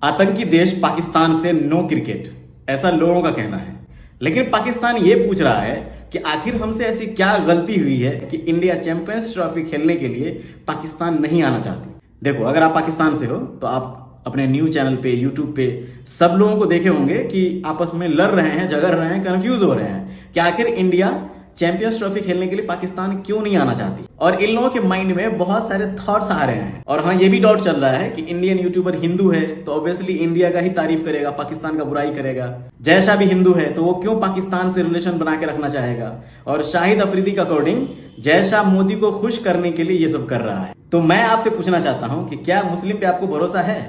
आतंकी देश पाकिस्तान से नो क्रिकेट, ऐसा लोगों का कहना है। लेकिन पाकिस्तान ये पूछ रहा है कि आखिर हमसे ऐसी क्या गलती हुई है कि इंडिया चैंपियंस ट्रॉफी खेलने के लिए पाकिस्तान नहीं आना चाहती। देखो, अगर आप पाकिस्तान से हो तो आप अपने न्यूज चैनल पे, यूट्यूब पे सब लोगों को देखे होंगे कि आपस में लड़ रहे हैं, झगड़ रहे हैं, कंफ्यूज हो रहे हैं कि आखिर इंडिया चैंपियंस ट्रॉफी खेलने के लिए पाकिस्तान क्यों नहीं आना चाहती। और इन लोगों के माइंड में बहुत सारे थॉट्स आ रहे हैं। और हाँ, ये भी डाउट चल रहा है कि इंडियन यूट्यूबर हिंदू है तो ऑब्वियसली इंडिया का ही तारीफ करेगा, पाकिस्तान का बुराई करेगा। जय शाह भी हिंदू है तो वो क्यों पाकिस्तान से रिलेशन बना के रखना चाहेगा। और शाहिद अफरीदी के अकॉर्डिंग जय शाह मोदी को खुश करने के लिए ये सब कर रहा है। तो मैं आपसे पूछना चाहता हूं कि क्या मुस्लिम पे आपको भरोसा है।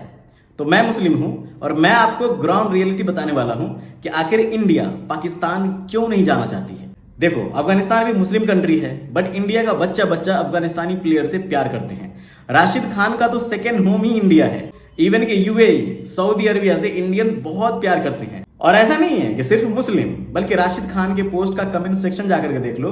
तो मैं मुस्लिम हूं और मैं आपको ग्राउंड रियलिटी बताने वाला हूं कि आखिर इंडिया पाकिस्तान क्यों नहीं जाना चाहती है। देखो, अफगानिस्तान भी मुस्लिम कंट्री है, बट इंडिया का बच्चा बच्चा अफगानिस्तानी प्लेयर से प्यार करते हैं। राशिद खान का तो सेकेंड होम ही इंडिया है। इवन के यूएई, सऊदी अरबिया से इंडियंस बहुत प्यार करते हैं। और ऐसा नहीं है कि सिर्फ मुस्लिम, बल्कि राशिद खान के पोस्ट का कमेंट सेक्शन जाकर के देख लो,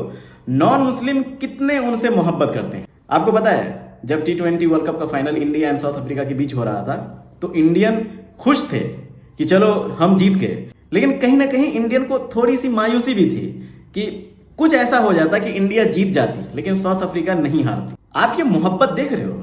नॉन मुस्लिम कितने उनसे मोहब्बत करते हैं। आपको पता है, जब T20 वर्ल्ड कप का final India and south Africa के बीच हो रहा था तो इंडियन खुश थे कि चलो हम जीत गए। लेकिन कहीं ना कहीं इंडियन को थोड़ी सी मायूसी भी थी कि कुछ ऐसा हो जाता कि इंडिया जीत जाती लेकिन साउथ अफ्रीका नहीं हारती। आप ये मोहब्बत देख रहे हो।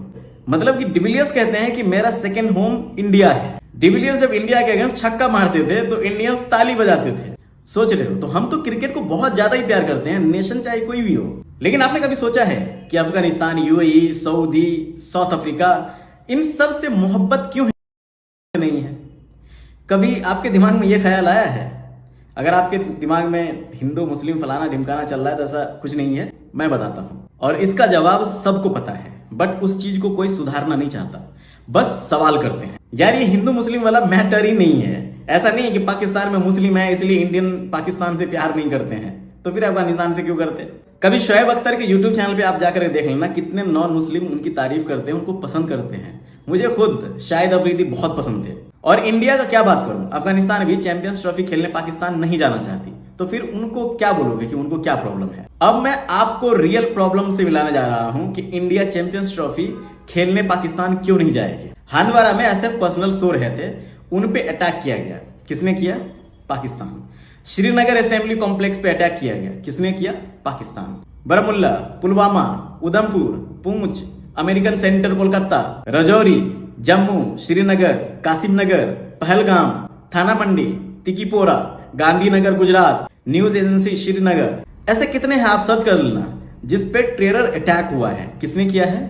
मतलब कि डिविलियर्स कहते हैं कि मेरा सेकंड होम इंडिया है। डिविलियर्स जब इंडिया के अगेंस्ट छक्का मारते थे तो इंडियंस ताली बजाते थे। सोच रहे हो, तो हम तो क्रिकेट को बहुत ज्यादा ही प्यार करते हैं, नेशन चाहे कोई भी हो। लेकिन आपने कभी सोचा है कि Afghanistan, UAE, Saudi, South Africa, इन सब से मोहब्बत क्यों नहीं है। कभी आपके दिमाग में यह ख्याल आया है? अगर आपके दिमाग में हिंदू मुस्लिम फलाना ढिमकाना चल रहा है तो ऐसा कुछ नहीं है, मैं बताता हूं। और इसका जवाब सबको पता है, बट उस चीज को कोई सुधारना नहीं चाहता, बस सवाल करते हैं। यार, ये हिंदू मुस्लिम वाला मैटर ही नहीं है। ऐसा नहीं है कि पाकिस्तान में मुस्लिम है इसलिए इंडियन पाकिस्तान से प्यार नहीं करते हैं, तो फिर अफगानिस्तान से क्यों करते। कभी शोएब अख्तर के यूट्यूब चैनल पे आप जाकर देख लेना, कितने नॉन मुस्लिम उनकी तारीफ करते हैं, उनको पसंद करते हैं। मुझे खुद शाहिद अफरीदी बहुत पसंद थे। और इंडिया का क्या बात करूं, अफगानिस्तान भी चैंपियंस ट्रॉफी खेलने पाकिस्तान नहीं जाना चाहती, तो फिर उनको क्या बोलोगे कि उनको क्या प्रॉब्लम है। अब मैं आपको रियल प्रॉब्लम से मिलाने जा रहा हूं कि इंडिया चैंपियंस ट्रॉफी खेलने पाकिस्तान क्यों नहीं जाएगी। हांदवारा में ऐसे पर्सनल सो रहे थे, उन पे अटैक किया गया। किसने किया? पाकिस्तान। श्रीनगर असेंबली कॉम्प्लेक्स पे अटैक किया गया। किसने किया? पाकिस्तान। बारामुल्ला, पुलवामा, उधमपुर, पुंछ, अमेरिकन सेंटर कोलकाता, रजौरी, जम्मू, श्रीनगर, कासिम नगर, पहलगाम, थाना मंडी, तिकीपोरा, गांधीनगर गुजरात, न्यूज एजेंसी श्रीनगर, ऐसे कितने हैं आप सर्च कर लेना जिस पे टेरर अटैक हुआ है। किसने किया है?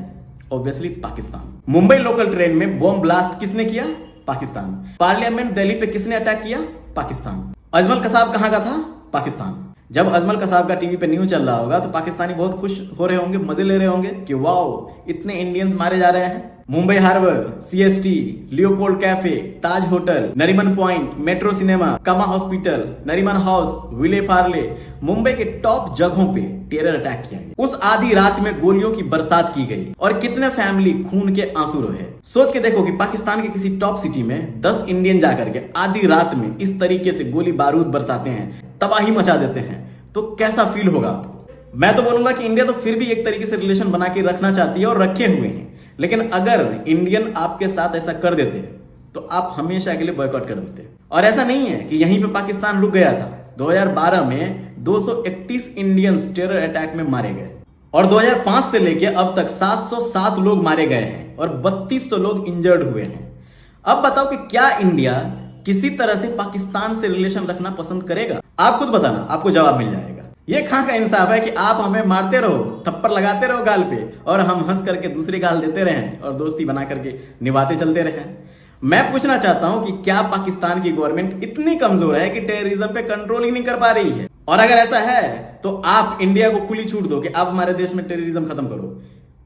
Obviously Pakistan. Mumbai local train में बॉम्ब ब्लास्ट किसने किया? पाकिस्तान। पार्लियामेंट दिल्ली पे किसने अटैक किया? पाकिस्तान। अजमल कसाब कहां का था? पाकिस्तान। जब अजमल कसाब का टीवी पे न्यूज चल रहा होगा तो पाकिस्तानी बहुत खुश हो रहे होंगे, मजे ले रहे होंगे कि वाओ, इतने इंडियंस मारे जा रहे हैं। Mumbai Harbour, CST, Leopold Cafe, Taj Hotel, Nariman Point, Metro Cinema, Cama Hospital, Nariman House, Vile Parle, Mumbai के टॉप जगहों पे टेरर अटैक किया गया। उस आधी रात में गोलियों की बरसात की गई और कितने फैमिली खून के आंसू रोए। सोच के देखो कि पाकिस्तान के किसी टॉप सिटी में 10 इंडियन जाकर के आधी रात में इस तरीके से गोली बारूद बरसाते हैं, तबाही मचा देते हैं, तो कैसा फील होगा आपको। मैं तो बोलूंगा कि इंडिया तो फिर भी एक तरीके से रिलेशन बना के रखना चाहती है और रखे हुए हैं। लेकिन अगर इंडियन आपके साथ ऐसा कर देते तो आप हमेशा के लिए बॉयकॉट कर देते। और ऐसा नहीं है कि यहीं पे पाकिस्तान रुक गया था। 2012 में 231 इंडियंस टेरर अटैक में मारे गए और 2005 से लेके अब तक 707 लोग मारे गए हैं और 3200 लोग इंजर्ड हुए हैं। अब बताओ कि क्या इंडिया किसी तरह से पाकिस्तान से रिलेशन रखना पसंद करेगा? आप खुद बताना, आपको जवाब मिल जाएगा। ये कहां का इंसाफ है कि आप हमें मारते रहो, थप्पड़ लगाते रहो गाल पे, और हम हंस करके दूसरे गाल देते रहें और दोस्ती बना करके निभाते चलते रहें। मैं पूछना चाहता हूं कि क्या पाकिस्तान की गवर्नमेंट इतनी कमजोर है कि टेररिज्म पे कंट्रोल ही नहीं कर पा रही है? और अगर ऐसा है तो आप इंडिया को खुली छूट दो कि आप हमारे देश में टेररिज्म खत्म करो,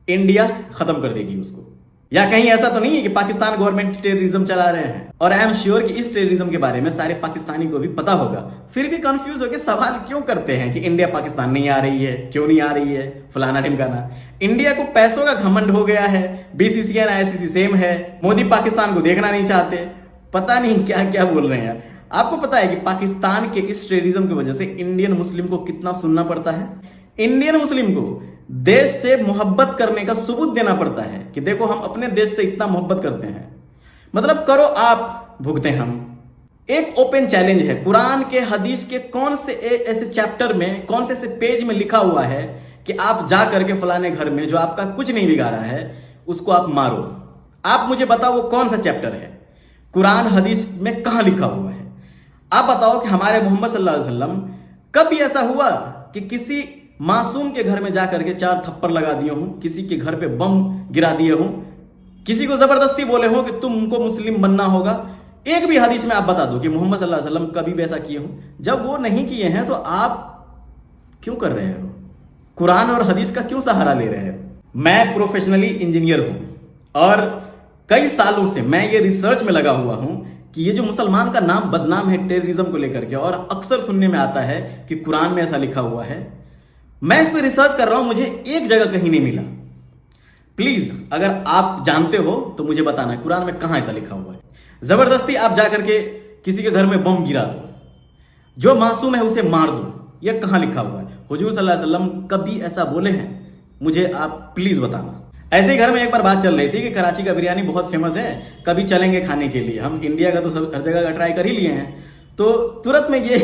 इंडिया खत्म कर देगी उसको। या कहीं ऐसा तो नहीं है कि पाकिस्तान गवर्नमेंट टेररिज्म चला रहे हैं। और आई एम श्योर कि इस टेररिज्म के बारे में सारे पाकिस्तानी को भी पता होगा, फिर भी कंफ्यूज होकर सवाल क्यों करते हैं कि इंडिया पाकिस्तान नहीं आ रही है, क्यों नहीं आ रही है, फलाना ढिमकाना। इंडिया को पैसों का घमंड हो गया है, बीसीसीआई और आईसीसी सेम है, मोदी पाकिस्तान को देखना नहीं चाहते, पता नहीं क्या क्या बोल रहे हैं। आपको पता है कि पाकिस्तान के इस टेररिज्म की वजह से इंडियन मुस्लिम को कितना सुनना पड़ता है? इंडियन मुस्लिम को देश से मोहब्बत करने का सबूत देना पड़ता है कि देखो हम अपने देश से इतना मोहब्बत करते हैं। मतलब करो आप, भुगते हम। एक ओपन चैलेंज है, कुरान के हदीस के कौन से ऐसे चैप्टर में, कौन से ऐसे पेज में लिखा हुआ है कि आप जा करके फलाने घर में जो आपका कुछ नहीं बिगाड़ा है उसको आप मारो। आप मुझे बताओ वो कौन सा चैप्टर है कुरान हदीस में, कहां लिखा हुआ है? आप बताओ कि हमारे मोहम्मद सल्लल्लाहु अलैहि वसल्लम कभी ऐसा हुआ कि किसी मासूम के घर में जाकर के 4 थप्पड़ लगा दिए हों, किसी के घर पे बम गिरा दिए हों, किसी को जबरदस्ती बोले हो कि तुमको मुस्लिम बनना होगा? एक भी हदीस में आप बता दो कि मोहम्मद सल्लल्लाहु अलैहि वसल्लम कभी भी ऐसा किए हो। जब वो नहीं किए हैं तो आप क्यों कर रहे हो? कुरान और हदीस का क्यों सहारा ले रहे हो? मैं प्रोफेशनली इंजीनियर हूं और कई सालों से मैं ये रिसर्च में लगा हुआ हूं कि ये जो मुसलमान का नाम बदनाम है टेररिज्म को लेकर के, और अक्सर सुनने में आता है कि कुरान में ऐसा लिखा हुआ है। मैं इस पर रिसर्च कर रहा हूं, मुझे एक जगह कहीं नहीं मिला। प्लीज अगर आप जानते हो तो मुझे बताना कुरान में कहां ऐसा लिखा हुआ है। जबरदस्ती आप जाकर के किसी के घर में बम गिरा दो, जो मासूम है उसे मार दो, यह कहां लिखा हुआ है? हुजूर सल्लल्लाहु अलैहि वसल्लम कभी ऐसा बोले हैं? मुझे आप प्लीज बताना। ऐसे ही घर में एक बार बात चल रही थी कि कराची का बिरयानी बहुत फेमस है, कभी चलेंगे खाने के लिए। हम इंडिया का तो हर जगह का ट्राई कर ही लिए हैं, तो तुरंत में ये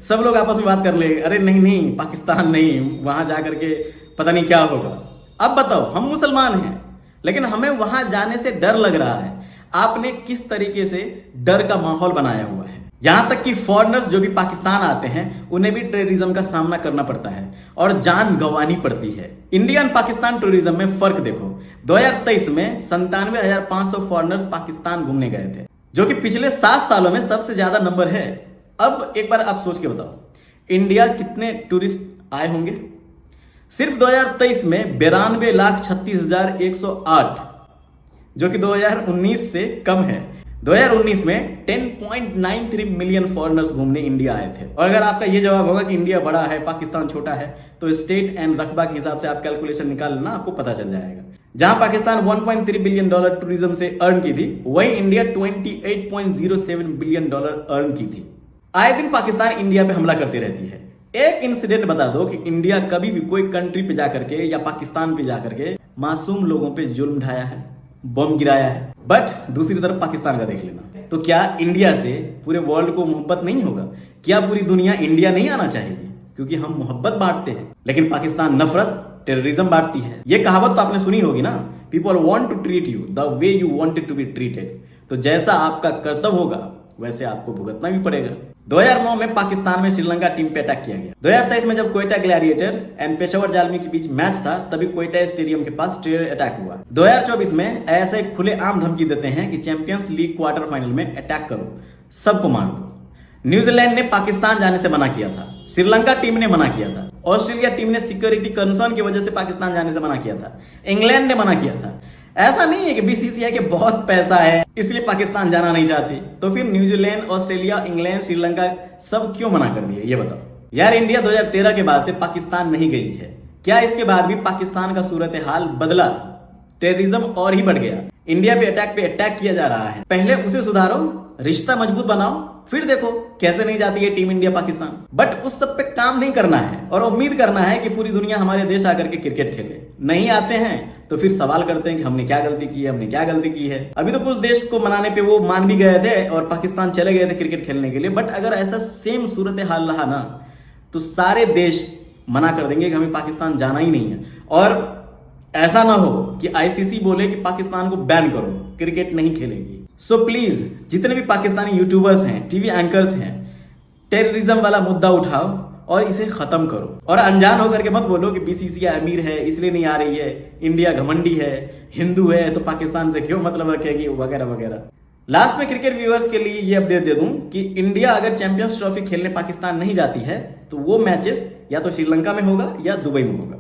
सब लोग आपस में बात कर ले, अरे नहीं नहीं पाकिस्तान नहीं, वहां जाकर के पता नहीं क्या होगा। अब बताओ, हम मुसलमान हैं लेकिन हमें वहां जाने से डर लग रहा है। आपने किस तरीके से डर का माहौल बनाया हुआ है। यहां तक कि फॉरेनर्स जो भी पाकिस्तान आते हैं उन्हें भी टेररिज्म का सामना करना पड़ता है और जान गंवानी पड़ती है। इंडिया और पाकिस्तान टूरिज्म में फर्क देखो। 2023 में 97,500 फॉरेनर्स पाकिस्तान घूमने गए थे, जो कि पिछले 7 सालों में सबसे ज्यादा नंबर है। अब एक बार आप सोच के बताओ, इंडिया कितने टूरिस्ट आए होंगे? सिर्फ 2023 में 92,36,108, जो कि 2019 से कम है। 2019 में 10.93 मिलियन फॉरेनर्स घूमने इंडिया आए थे। और अगर आपका ये जवाब होगा कि इंडिया बड़ा है पाकिस्तान छोटा है, तो स्टेट एंड रकबा के हिसाब से आप कैलकुलेशन निकाल लेना, आपको पता चल जाएगा। जहां पाकिस्तान $1.3 बिलियन टूरिज्म से अर्न की थी, वहीं इंडिया $28.07 बिलियन अर्न की थी। आए दिन पाकिस्तान इंडिया पे हमला करती रहती है। एक इंसिडेंट बता दो कि इंडिया कभी भी कोई कंट्री पे जाकर के या पाकिस्तान पे जाकर के मासूम लोगों पे जुल्म ढाया है, बम गिराया है? बट दूसरी तरफ पाकिस्तान का देख लेना। तो क्या इंडिया से पूरे वर्ल्ड को मोहब्बत नहीं होगा? क्या पूरी दुनिया इंडिया नहीं आना चाहेगी? क्योंकि हम मोहब्बत बांटते हैं, लेकिन पाकिस्तान नफरत, टेररिज्म बांटती है। ये कहावत तो आपने सुनी होगी ना, people want to treat you the way you wanted to be treated. तो जैसा आपका कर्तव्य होगा वैसे आपको भुगतना भी पड़ेगा। 2009 में पाकिस्तान में श्रीलंका टीम पे अटैक किया गया। 2023 में जब कोयटा ग्लैडिएटर्स एंड पेशावर जालमी के बीच मैच था, तभी कोयटा स्टेडियम के पास टेरर अटैक हुआ। 2024 में ऐसे खुले आम धमकी देते हैं कि चैंपियंस लीग क्वार्टर फाइनल में अटैक करो, सबको मार दो। न्यूजीलैंड ने पाकिस्तान जाने से मना किया था, श्रीलंका टीम ने मना किया था, ऑस्ट्रेलिया टीम ने सिक्योरिटी कंसर्न की वजह से पाकिस्तान जाने से मना किया था, इंग्लैंड ने मना किया था। ऐसा नहीं है कि बीसीसीआई के बहुत पैसा है इसलिए पाकिस्तान जाना नहीं चाहती। तो फिर न्यूजीलैंड, ऑस्ट्रेलिया, इंग्लैंड, श्रीलंका सब क्यों मना कर दिए, ये बताओ यार। इंडिया 2013 के बाद से पाकिस्तान नहीं गई है, क्या इसके बाद भी पाकिस्तान का सूरत हाल बदला? टेररिज्म और ही बढ़ गया। इंडिया पे अटैक किया जा रहा है। पहले उसे सुधारो, रिश्ता मजबूत बनाओ, फिर देखो कैसे नहीं जाती है टीम इंडिया पाकिस्तान। बट उस सब पे काम नहीं करना है और उम्मीद करना है कि पूरी दुनिया हमारे देश आकर के क्रिकेट खेले। नहीं आते हैं तो फिर सवाल करते हैं कि हमने क्या गलती की है, हमने क्या गलती की है। अभी तो कुछ देश को मनाने पे वो मान भी गए थे और पाकिस्तान चले गए थे क्रिकेट खेलने के लिए। बट अगर ऐसा सेम सूरत हाल रहा ना तो सारे देश मना कर देंगे कि हमें पाकिस्तान जाना ही नहीं है। और ऐसा ना हो कि आईसीसी बोले कि पाकिस्तान को बैन करो, क्रिकेट नहीं खेलेगी। सो प्लीज जितने भी पाकिस्तानी यूट्यूबर्स हैं, टीवी एंकर्स हैं, टेररिज्म वाला मुद्दा उठाओ और इसे खत्म करो। और अनजान होकर के मत बोलो कि बीसीसीआई अमीर है इसलिए नहीं आ रही है, इंडिया घमंडी है, हिंदू है तो पाकिस्तान से क्यों मतलब रखेगी, वगैरह वगैरह। लास्ट में क्रिकेट व्यूअर्स के लिए ये अपडेट दे दूं कि इंडिया अगर चैंपियंस ट्रॉफी खेलने पाकिस्तान नहीं जाती है तो वो मैचेस या तो श्रीलंका में होगा या दुबई में होगा।